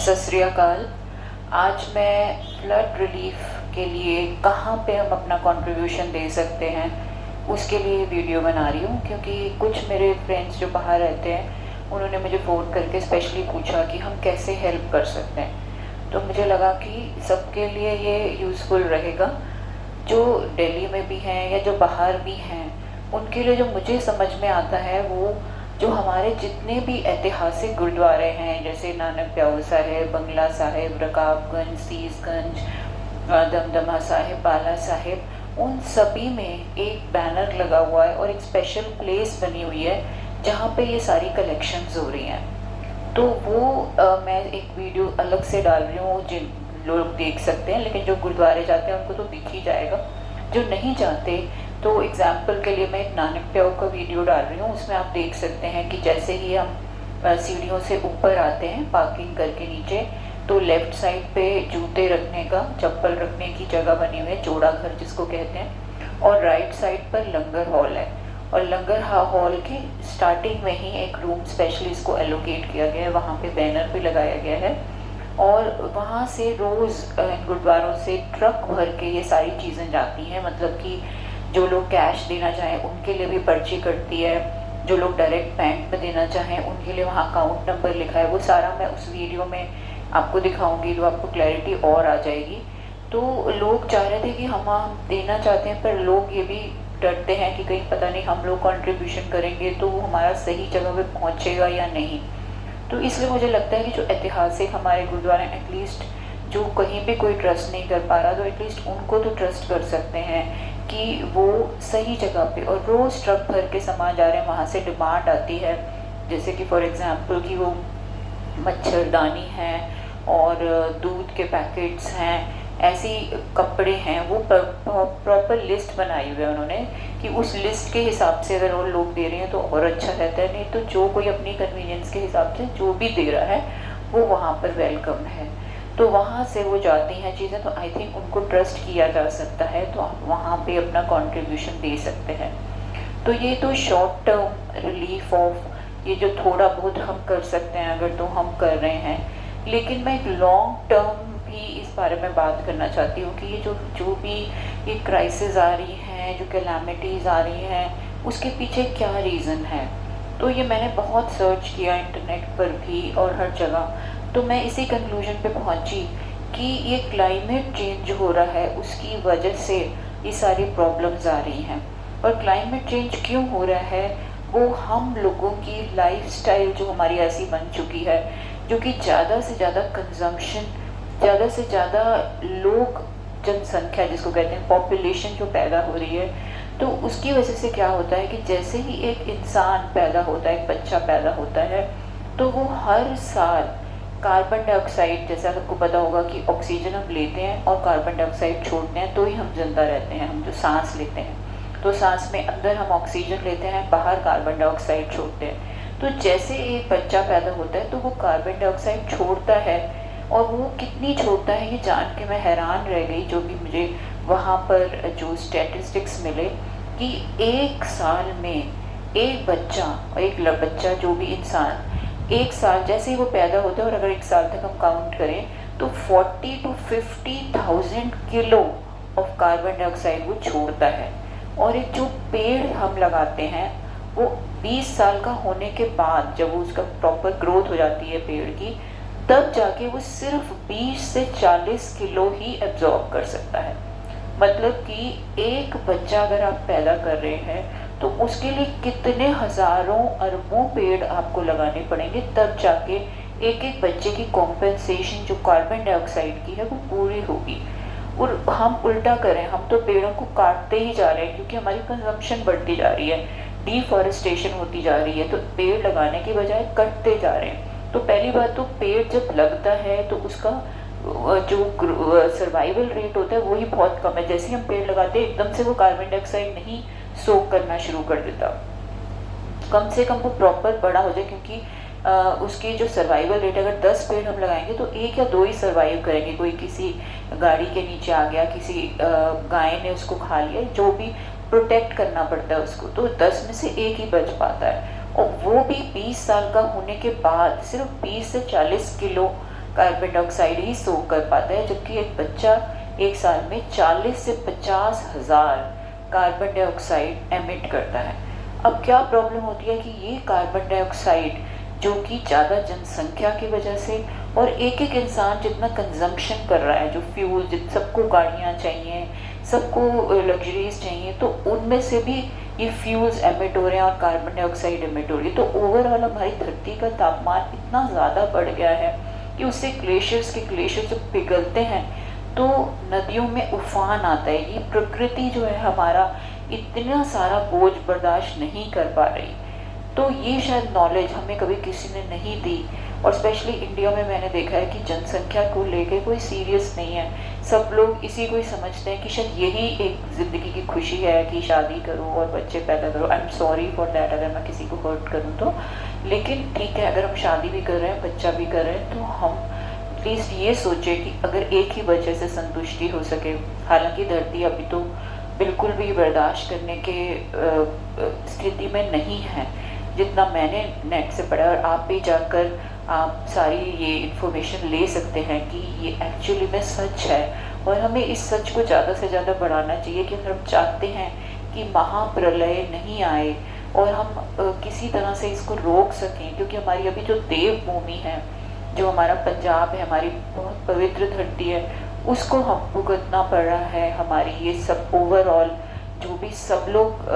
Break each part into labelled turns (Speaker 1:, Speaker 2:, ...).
Speaker 1: सत श्री अकाल। आज मैं फ्लड रिलीफ के लिए कहाँ पे हम अपना कंट्रीब्यूशन दे सकते हैं उसके लिए वीडियो बना रही हूँ, क्योंकि कुछ मेरे फ्रेंड्स जो बाहर रहते हैं उन्होंने मुझे फ़ोन करके स्पेशली पूछा कि हम कैसे हेल्प कर सकते हैं। तो मुझे लगा कि सबके लिए ये यूज़फुल रहेगा, जो दिल्ली में भी हैं या जो बाहर भी हैं। उनके लिए जो मुझे समझ में आता है वो जो हमारे जितने भी ऐतिहासिक गुरुद्वारे हैं, जैसे नानक प्याऊ साहिब, बंगला साहिब, रकाबगंज, सीसगंज, दमदमा साहिब, बाला साहिब, उन सभी में एक बैनर लगा हुआ है और एक स्पेशल प्लेस बनी हुई है जहाँ पे ये सारी कलेक्शंस हो रही हैं। तो वो मैं एक वीडियो अलग से डाल रही हूँ, जिन लोग देख सकते हैं, लेकिन जो गुरुद्वारे जाते हैं उनको तो दिख ही जाएगा। जो नहीं जाते तो एग्जाम्पल के लिए मैं एक नानक प्याऊ का वीडियो डाल रही हूँ। उसमें आप देख सकते हैं कि जैसे ही हम सीढ़ियों से ऊपर आते हैं पार्किंग करके नीचे, तो लेफ़्ट साइड पे जूते रखने का, चप्पल रखने की जगह बनी हुई है, जोड़ा घर जिसको कहते हैं, और राइट साइड पर लंगर हॉल है। और लंगर हॉल के स्टार्टिंग में ही एक रूम स्पेशली इसको एलोकेट किया गया है, वहाँ पे बैनर भी लगाया गया है। और वहाँ से रोज़ गुरुद्वारों से ट्रक भर के ये सारी चीज़ें जाती हैं। मतलब कि जो लोग कैश देना चाहें उनके लिए भी पर्ची कटती है, जो लोग डायरेक्ट बैंक में देना चाहें उनके लिए वहाँ अकाउंट नंबर लिखा है। वो सारा मैं उस वीडियो में आपको दिखाऊंगी तो आपको क्लैरिटी और आ जाएगी। तो लोग चाह रहे थे कि हम देना चाहते हैं, पर लोग ये भी डरते हैं कि कहीं पता नहीं हम लोग कंट्रीब्यूशन करेंगे तो वो हमारा सही जगह पे पहुँचेगा या नहीं। तो इसलिए मुझे लगता है कि जो ऐतिहासिक हमारे गुरुद्वारे, एटलीस्ट जो कहीं भी कोई ट्रस्ट नहीं कर पा रहा, तो एटलीस्ट उनको तो ट्रस्ट कर सकते हैं कि वो सही जगह पे। और रोज़ ट्रक भर के सामान जा रहे हैं, वहाँ से डिमांड आती है, जैसे कि फॉर एग्ज़ाम्पल कि वो मच्छरदानी हैं और दूध के पैकेट्स हैं, ऐसी कपड़े हैं। वो प्रॉपर लिस्ट बनाई हुई है उन्होंने कि उस लिस्ट के हिसाब से अगर वो लोग दे रहे हैं तो और अच्छा रहता है, नहीं तो जो कोई अपनी कन्वीनियंस के हिसाब से जो भी दे रहा है वो वहाँ पर वेलकम है। तो वहाँ से वो जाती हैं चीज़ें, तो आई थिंक उनको ट्रस्ट किया जा सकता है, तो आप वहाँ पे अपना कंट्रीब्यूशन दे सकते हैं। तो ये तो शॉर्ट टर्म रिलीफ ऑफ ये जो थोड़ा बहुत हम कर सकते हैं अगर, तो हम कर रहे हैं। लेकिन मैं एक लॉन्ग टर्म भी इस बारे में बात करना चाहती हूँ कि ये जो भी ये क्राइसिस आ रही हैं, जो कैलामिटीज़ आ रही हैं, उसके पीछे क्या रीज़न है। तो ये मैंने बहुत सर्च किया इंटरनेट पर भी और हर जगह, तो मैं इसी कंक्लूजन पे पहुंची कि ये क्लाइमेट चेंज हो रहा है, उसकी वजह से ये सारी प्रॉब्लम्स आ रही हैं। और क्लाइमेट चेंज क्यों हो रहा है, वो हम लोगों की लाइफस्टाइल जो हमारी ऐसी बन चुकी है, जो कि ज़्यादा से ज़्यादा कंजम्पशन, ज़्यादा से ज़्यादा लोग, जनसंख्या जिसको कहते हैं, पॉपुलेशन जो पैदा हो रही है, तो उसकी वजह से क्या होता है कि जैसे ही एक इंसान पैदा होता है, एक बच्चा पैदा होता है, तो वो हर साल कार्बन डाइऑक्साइड, जैसा सबको पता होगा कि ऑक्सीजन हम लेते हैं और कार्बन डाइऑक्साइड छोड़ते हैं तो ही हम जिंदा रहते हैं। हम जो सांस लेते हैं तो सांस में अंदर हम ऑक्सीजन लेते हैं, बाहर कार्बन डाइऑक्साइड छोड़ते हैं। तो जैसे एक बच्चा पैदा होता है तो वो कार्बन डाइऑक्साइड छोड़ता है, और वो कितनी छोड़ता है ये जान के मैं हैरान रह गई। जो भी मुझे वहाँ पर जो स्टैटिस्टिक्स मिले कि एक साल में एक बच्चा जो भी इंसान एक साल जैसे ही वो पैदा होता है, और अगर एक साल तक हम काउंट करें तो 40 to 50,000 kilo of carbon dioxide वो छोड़ता है। और एक जो पेड़ हम लगाते हैं वो 20 साल का होने के बाद, जब वो उसका प्रॉपर ग्रोथ हो जाती है पेड़ की, तब जाके वो सिर्फ 20 से 40 किलो ही एब्जॉर्ब कर सकता है। मतलब कि एक बच्चा अगर आप पैदा कर रहे हैं तो उसके लिए कितने हज़ारों अरबों पेड़ आपको लगाने पड़ेंगे, तब जाके एक एक बच्चे की कॉम्पेंसेशन जो कार्बन डाइऑक्साइड की है वो पूरी होगी। और हम उल्टा करें, हम तो पेड़ों को काटते ही जा रहे हैं क्योंकि हमारी कंजम्पशन बढ़ती जा रही है, डिफॉरेस्टेशन होती जा रही है, तो पेड़ लगाने की बजाय कटते जा रहे हैं। तो पहली बात तो पेड़ जब लगता है तो उसका जो सर्वाइवल रेट होता है वही बहुत कम है। जैसे ही हम पेड़ लगाते हैं एकदम से वो कार्बन डाइऑक्साइड नहीं सोक करना शुरू कर देता, कम से कम वो प्रॉपर बड़ा हो जाए, क्योंकि उसकी जो सर्वाइवल रेट, अगर 10 पेड़ हम लगाएंगे तो 1 या 2 ही सर्वाइव करेंगे। कोई किसी गाड़ी के नीचे आ गया, किसी गाय ने उसको खा लिया, जो भी प्रोटेक्ट करना पड़ता है उसको, तो 10 में से 1 ही बच पाता है। और वो भी 20 साल का होने के बाद सिर्फ 20 से 40 किलो कार्बन डाइऑक्साइड ही सोख कर पाता है, जबकि एक बच्चा एक साल में 40 से 50 हज़ार कार्बन डाइऑक्साइड एमिट करता है। अब क्या प्रॉब्लम होती है कि ये कार्बन डाइऑक्साइड जो कि ज़्यादा जनसंख्या की वजह से और एक एक इंसान जितना कंजम्पशन कर रहा है, जो फ्यूल, सबको गाड़ियाँ चाहिए, सबको लग्जरीज चाहिए, तो उनमें से भी ये फ्यूल्स एमिट हो रहे हैं और कार्बन डाइऑक्साइड एमिट हो रही है। तो ओवरऑल हमारी धरती का तापमान इतना ज़्यादा बढ़ गया है कि उससे ग्लेशियर्स जब पिघलते हैं तो नदियों में उफान आता है। ये प्रकृति जो है हमारा इतना सारा बोझ बर्दाश्त नहीं कर पा रही। तो ये शायद नॉलेज हमें कभी किसी ने नहीं दी, और स्पेशली इंडिया में मैंने देखा है कि जनसंख्या को लेके कोई सीरियस नहीं है। सब लोग इसी को ही समझते हैं कि शायद यही एक ज़िंदगी की खुशी है कि शादी करो और बच्चे पैदा करो। I am sorry for that अगर मैं किसी को हर्ट करूँ तो, लेकिन ठीक है, अगर हम शादी भी कर रहे हैं, बच्चा भी कर रहे हैं, तो हम एटलीस्ट ये सोचें कि अगर एक ही बच्चे से संतुष्टि हो सके। हालांकि धरती अभी तो बिल्कुल भी बर्दाश्त करने के स्थिति में नहीं है, जितना मैंने नेट से पढ़ा, और आप भी जाकर आप सारी ये इन्फॉर्मेशन ले सकते हैं कि ये एक्चुअली में सच है। और हमें इस सच को ज़्यादा से ज़्यादा बढ़ाना चाहिए कि अगर हम चाहते हैं कि महाप्रलय नहीं आए और हम किसी तरह से इसको रोक सकें, क्योंकि हमारी अभी जो देवभूमि है, जो हमारा पंजाब है, हमारी बहुत पवित्र धरती है, उसको हम भुगतना पड़ रहा है। हमारी ये सब ओवरऑल जो भी सब लोग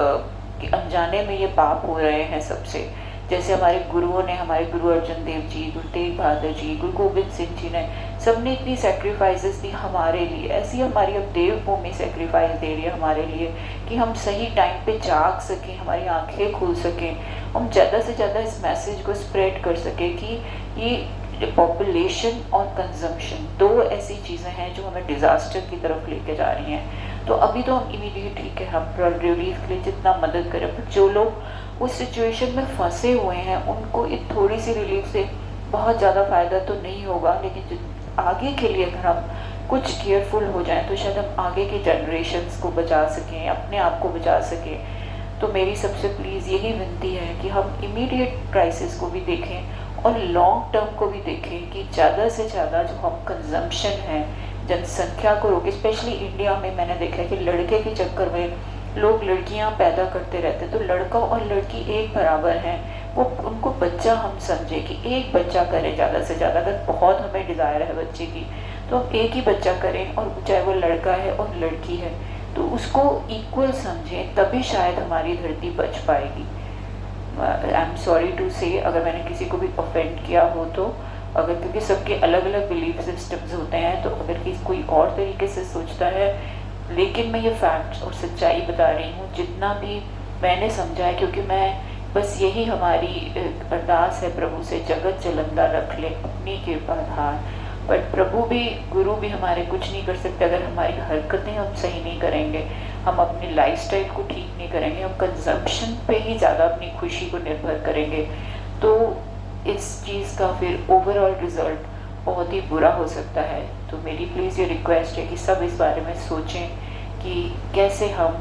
Speaker 1: कि अनजाने में ये पाप हो रहे हैं सबसे। जैसे हमारे गुरुओं ने, हमारे गुरु अर्जन देव जी, गुरु तेग बहादुर जी, गुरु गोविंद सिंह जी ने, सबने इतनी सेक्रीफाइसेस दी हमारे लिए। ऐसी हमारी अब देवभूमि सेक्रीफाइस दे रही है हमारे लिए कि हम सही टाइम पे जाग सकें, हमारी आंखें खुल सकें, हम ज़्यादा से ज़्यादा इस मैसेज को स्प्रेड कर सकें कि ये पॉपुलेशन और कंजम्पशन दो ऐसी चीज़ें हैं जो हमें डिज़ास्टर की तरफ लेके जा रही हैं। तो अभी तो हम इमीडिएट ठीक है, हम रिलीफ के लिए जितना मदद करें, पर जो लोग उस सिचुएशन में फंसे हुए हैं उनको एक थोड़ी सी रिलीफ से बहुत ज़्यादा फ़ायदा तो नहीं होगा, लेकिन आगे के लिए अगर हम कुछ केयरफुल हो जाएं तो शायद हम आगे के जनरेशन्स को बचा सकें, अपने आप को बचा सकें। तो मेरी सबसे प्लीज़ यही विनती है कि हम इमीडिएट क्राइसिस को भी देखें और लॉन्ग टर्म को भी देखें कि ज़्यादा से ज़्यादा जो हम कंजम्पशन है, जनसंख्या को रोके। स्पेशली इंडिया में मैंने देखा है कि लड़के के चक्कर में लोग लड़कियां पैदा करते रहते हैं, तो लड़का और लड़की एक बराबर हैं। वो उनको बच्चा हम समझे कि एक बच्चा करें ज़्यादा से ज़्यादा। अगर बहुत हमें डिज़ायर है बच्चे की तो हम एक ही बच्चा करें, और चाहे वो लड़का है और लड़की है तो उसको इक्वल समझें, तभी शायद हमारी धरती बच पाएगी। आई एम सॉरी टू से अगर मैंने किसी को भी ऑफेंड किया हो तो, अगर क्योंकि सबके अलग अलग बिलीफ सिस्टम्स होते हैं, तो अगर किसी कोई और तरीके से सोचता है, लेकिन मैं ये फैक्ट्स और सच्चाई बता रही हूँ जितना भी मैंने समझा है, क्योंकि मैं बस यही हमारी अरदास है प्रभु से, जगत चलंदा रख ले अपनी कृपा धार। बट प्रभु भी, गुरु भी हमारे कुछ नहीं कर सकते अगर हमारी हरकतें हम सही नहीं करेंगे, हम अपनी लाइफस्टाइल को ठीक नहीं करेंगे, हम कंजम्पशन पे ही ज़्यादा अपनी खुशी को निर्भर करेंगे, तो इस चीज़ का फिर ओवरऑल रिजल्ट बहुत ही बुरा हो सकता है। तो मेरी प्लीज़ ये रिक्वेस्ट है कि सब इस बारे में सोचें कि कैसे हम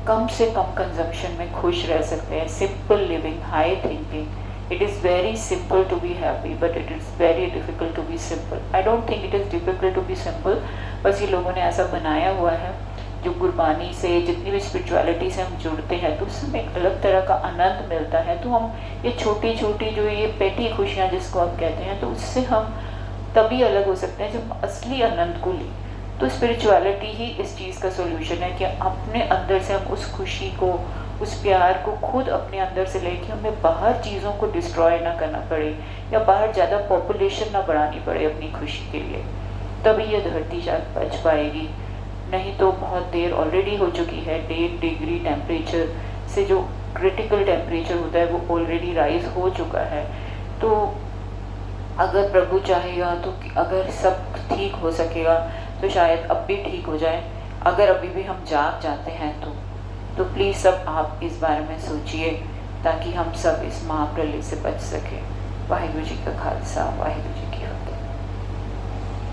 Speaker 1: कम से कम कंजम्पशन में खुश रह सकते हैं। Simple living, high thinking. It is very simple to be happy, but it is very difficult to be simple. I don't think it is difficult to be simple, बस ये लोगों ने ऐसा बनाया हुआ है। जो गुरबानी से, जितनी भी स्पिरिचुअलिटी से हम जुड़ते हैं तो उसमें एक अलग तरह का आनंद मिलता है। तो हम ये छोटी छोटी जो ये पेटी खुशियाँ जिसको आप कहते हैं, तो उससे हम तभी अलग हो सकते हैं जब हम असली आनंद को लें। तो स्पिरिचुअलिटी ही इस चीज़ का सोल्यूशन है कि अपने अंदर से हम उस खुशी को, उस प्यार को खुद अपने अंदर से लेके हमें बाहर चीज़ों को डिस्ट्रॉय ना करना पड़े, या बाहर ज़्यादा पॉपुलेशन ना बढ़ानी पड़े अपनी खुशी के लिए। तभी ये धरती शायद बच पाएगी, नहीं तो बहुत देर ऑलरेडी हो चुकी है। 1.5 डिग्री टेम्परेचर से जो क्रिटिकल टेम्परेचर होता है वो ऑलरेडी राइज हो चुका है। तो अगर प्रभु चाहेगा तो अगर सब ठीक हो सकेगा तो शायद अब भी ठीक हो जाए। अगर अभी भी हम जाग जाते हैं तो प्लीज़ सब आप इस बारे में सोचिए, ताकि हम सब इस महाप्रलय से बच सकें। वाहिगुरु जी का खालसा, वाहिगुरु जी।